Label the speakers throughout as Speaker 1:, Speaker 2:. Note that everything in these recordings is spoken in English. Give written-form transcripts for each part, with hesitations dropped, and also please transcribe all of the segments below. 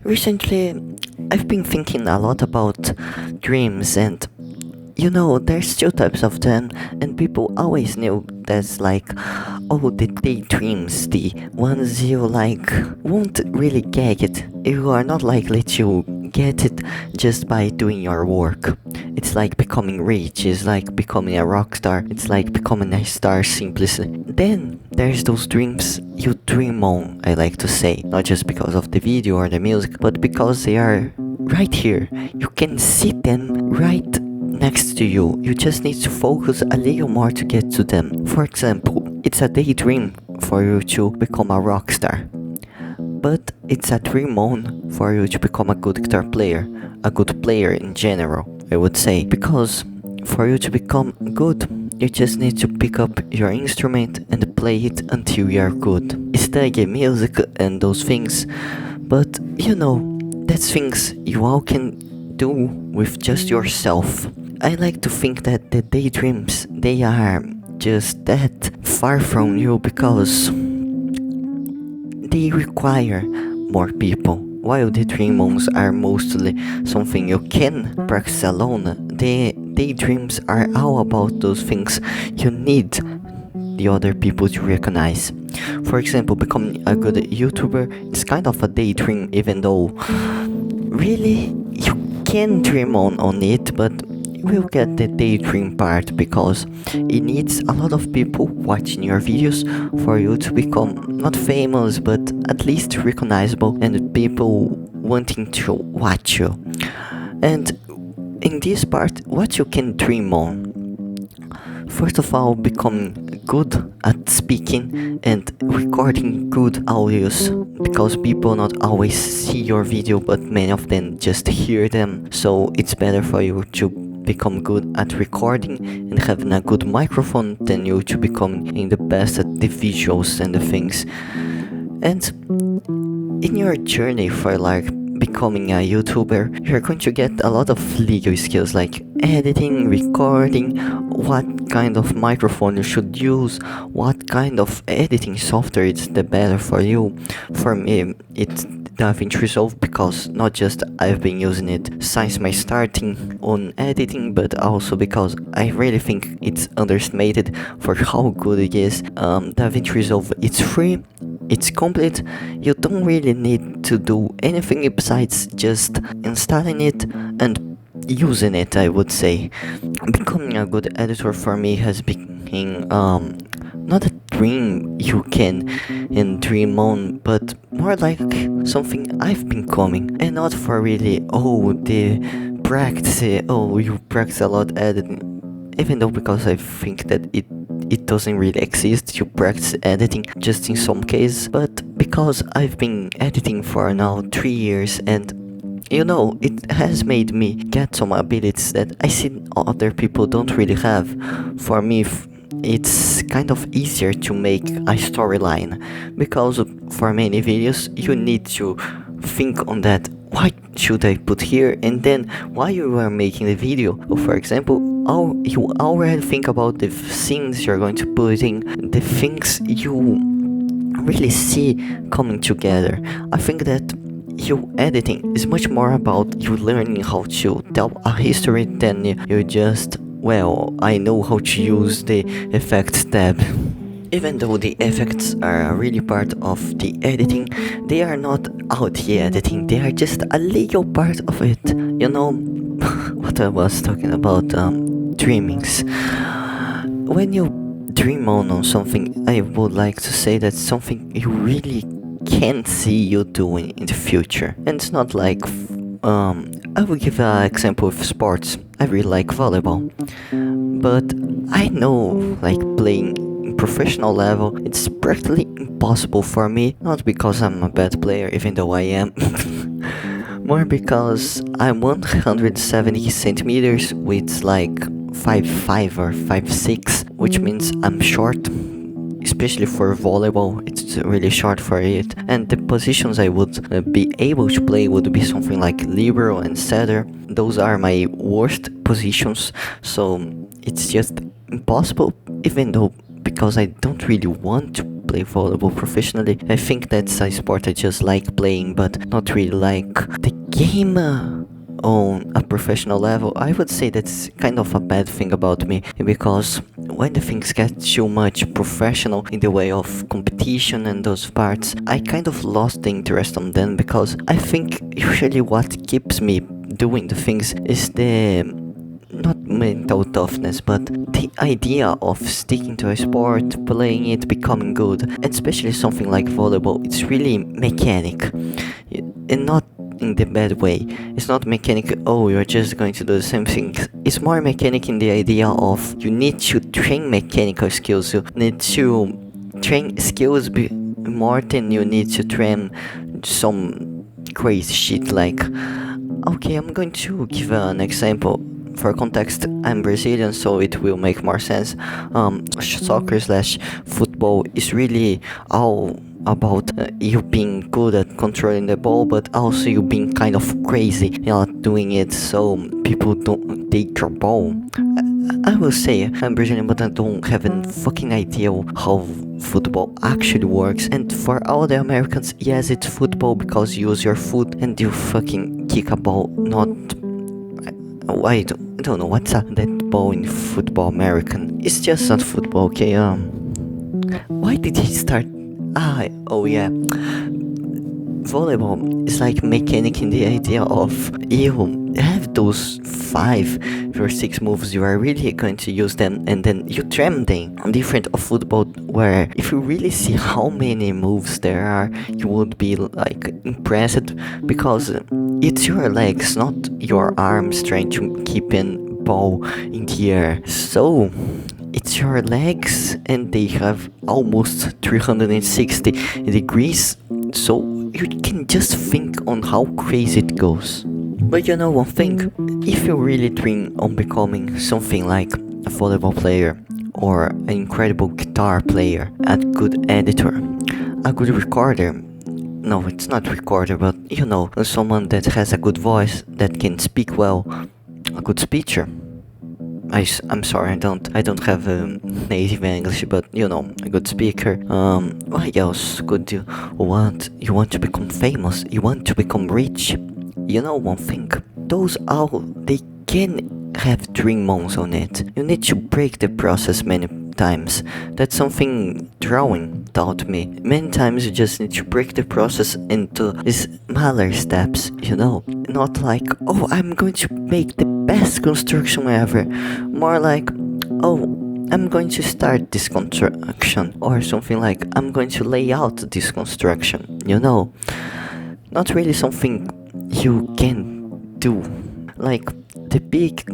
Speaker 1: Recently, I've been thinking a lot about dreams, and there's two types of them, and people always knew there's like, oh, the daydreams, the ones you like won't really get it. You are not likely to get it just by doing your work. It's like becoming rich, it's like becoming a rock star, it's like becoming a star simply. Then there's those dreams you dream on, I like to say, not just because of the video or the music, but because they are right here. You can see them right next to you. You just need to focus a little more to get to them. For example, it's a daydream for you to become a rock star, but it's a dream on for you to become a good guitar player, a good player in general, I would say, because for you to become good, you just need to pick up your instrument and play it until you are good. Study music and those things, but that's things you all can do with just yourself. I like to think that the daydreams, they are just that far from you because they require more people. While the dream-ons are mostly something you can practice alone, the daydreams are all about those things you need the other people to recognize. For example, becoming a good YouTuber is kind of a daydream, even though really you can dream on it, but we'll get the daydream part because it needs a lot of people watching your videos for you to become not famous but at least recognizable and people wanting to watch you. And in this part, what you can dream on, first of all, becoming good at speaking and recording good audios, because people not always see your video but many of them just hear them, so it's better for you to become good at recording and having a good microphone than you to becoming the best at the visuals and the things. And in your journey for like becoming a YouTuber, you're going to get a lot of legal skills like editing, recording, what kind of microphone you should use, what kind of editing software is the better for you. For me, it's DaVinci Resolve because not just I've been using it since my starting on editing, but also because I really think it's underestimated for how good it is. DaVinci Resolve, it's free, it's complete, you don't really need to do anything besides just installing it and using it, I would say. Becoming a good editor for me has been not a dream you can and dream on, but more like something I've been coming, and not for really, the practice, you practice a lot editing, even though because I think that it doesn't really exist, you practice editing just in some cases, but because I've been editing for now 3 years and it has made me get some abilities that I see other people don't really have. For me, it's kind of easier to make a storyline, because for many videos you need to think on that, what should I put here, and then while you are making the video, for example, you already think about the scenes you're going to put in, the things you really see coming together. I think that you editing is much more about you learning how to tell a history than you just, I know how to use the effects tab. Even though the effects are really part of the editing, they are not all the editing, they are just a little part of it. What I was talking about, dreamings. When you dream on something, I would like to say that's something you really can see you doing in the future. And it's not like, I will give an example of sports. I really like volleyball, but I know, like, playing in professional level, it's practically impossible for me, not because I'm a bad player, even though I am, more because I'm 170 centimeters with like 5'5" or 5'6", which means I'm short, especially for volleyball. It's really short for it, and the positions I would be able to play would be something like libero and setter. Those are my worst positions, so it's just impossible, even though because I don't really want to play volleyball professionally. I think that's a sport I just like playing, but not really like the game on a professional level. I would say that's kind of a bad thing about me, because when the things get too much professional in the way of competition and those parts, I kind of lost the interest on them, because I think usually what keeps me doing the things is the not mental toughness, but the idea of sticking to a sport, playing it, becoming good, and especially something like volleyball. It's really mechanic, and not in the bad way. It's not mechanic, oh, you're just going to do the same thing. It's more mechanic in the idea of you need to train mechanical skills. You need to train skills more than you need to train some crazy shit. Like, okay, I'm going to give an example. For context, I'm Brazilian, so it will make more sense. Soccer slash football is really all about you being good at controlling the ball, but also you being kind of crazy doing it so people don't take your ball. I will say I'm Brazilian, but I don't have a fucking idea how football actually works. And for all the Americans, yes, it's football because you use your foot and you fucking kick a ball, not... I don't know what's that ball in football American. It's just not football, okay? Why did he start? Oh yeah. Volleyball is like mechanic in the idea of you have those 5 or 6 moves, you are really going to use them, and then you trim them. Different of football, where if you really see how many moves there are, you would be like impressed, because it's your legs, not your arms trying to keep in ball in the air. So it's your legs, and they have almost 360 degrees, so you can just think on how crazy it goes. But you know one thing, if you really dream on becoming something like a volleyball player, or an incredible guitar player, a good editor, a good recorder, no, it's not recorder, but you know, someone that has a good voice, that can speak well, a good speaker. I'm sorry, I don't have native English, but you know, a good speaker. What else could you want? You want to become famous? You want to become rich? You know one thing, those all, they can have dream modes on it. You need to break the process many times. That's something drawing taught me. Many times you just need to break the process into smaller steps, you know? Not like, oh, I'm going to make the best construction ever. More like, oh, I'm going to start this construction. Or something like, I'm going to lay out this construction, you know? Not really something you can do. Like, the big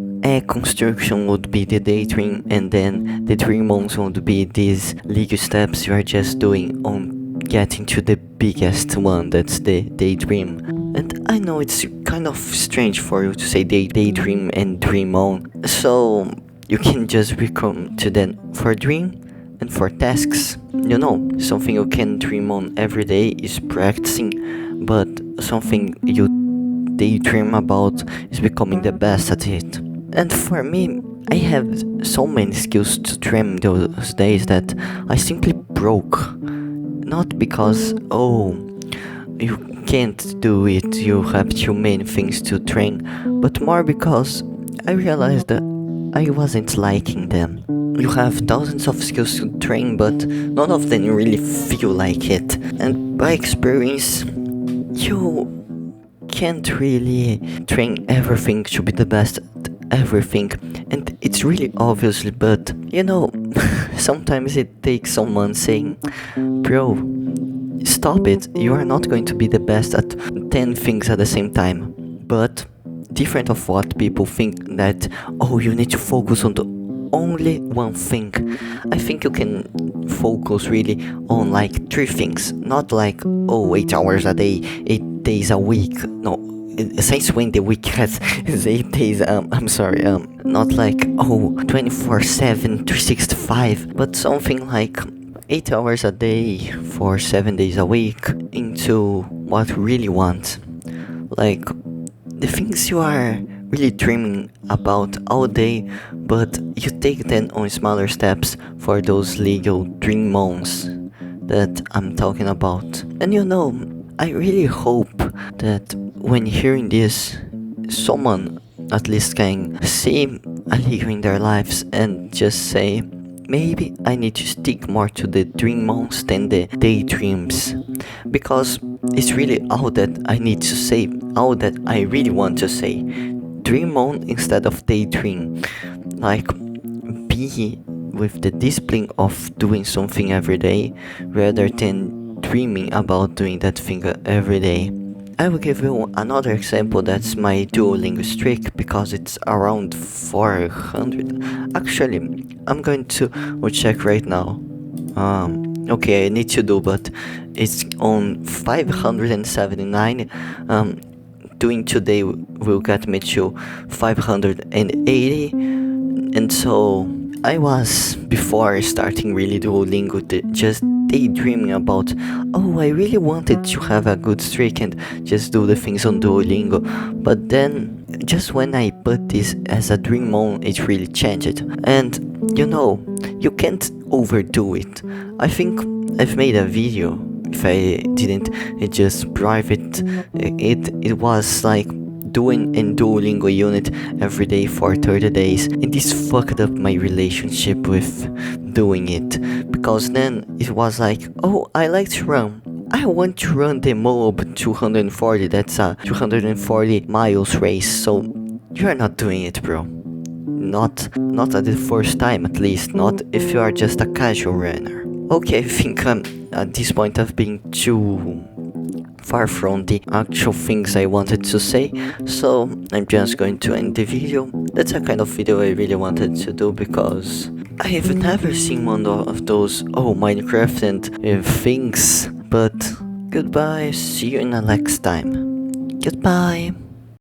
Speaker 1: construction would be the daydream, and then the dream modes would be these little steps you are just doing on getting to the biggest one, that's the daydream. And I know it's kind of strange for you to say daydream and dream on, so you can just become to then for dream and for tasks. You know, something you can dream on every day is practicing, but something you daydream about is becoming the best at it. And for me, I have so many skills to dream those days that I simply broke. Not because, oh, you can't do it, you have too many things to train, but more because I realized that I wasn't liking them. You have thousands of skills to train, but none of them really feel like it. And by experience, you can't really train everything to be the best at everything, and it's really obviously, but you know, sometimes it takes someone saying, bro, stop it, you are not going to be the best at 10 things at the same time. But different of what people think, that, oh, you need to focus on the only one thing. I think you can focus really on like 3 things, not like, oh, 8 hours a day, 8 days a week. No, since when the week has is 8 days, I'm sorry, not like, oh, 24/7, 365, but something like 8 hours a day for 7 days a week into what you really want. Like, the things you are really dreaming about all day, but you take them on smaller steps for those legal dream months that I'm talking about. And I really hope that when hearing this, someone at least can see a legal in their lives and just say, maybe I need to stick more to the dream months than the daydreams. Because it's really all that I need to say, all that I really want to say. Dream on instead of daydream. Like, be with the discipline of doing something every day rather than dreaming about doing that thing every day. I will give you another example. That's my Duolingo streak because it's around 400. Actually, I'm going to check right now. Okay, I need to do, but it's on 579. Doing today will get me to 580, and so I was, before starting really Duolingo, just daydreaming about, oh, I really wanted to have a good streak and just do the things on Duolingo. But then, just when I put this as a dream on, it really changed. And you can't overdo it. I think I've made a video. If I didn't, it just private. It was like doing a Duolingo unit every day for 30 days, and this fucked up my relationship with doing it, because then it was like, oh, I like to run, I want to run the Moab 240, that's a 240 miles race. So you're not doing it, bro. Not at the first time, at least not if you are just a casual runner. Okay, I think at this point I've been too far from the actual things I wanted to say, so I'm just going to end the video. That's a kind of video I really wanted to do because I have never seen one of those, oh, Minecraft and things. But goodbye, see you in the next time. Goodbye.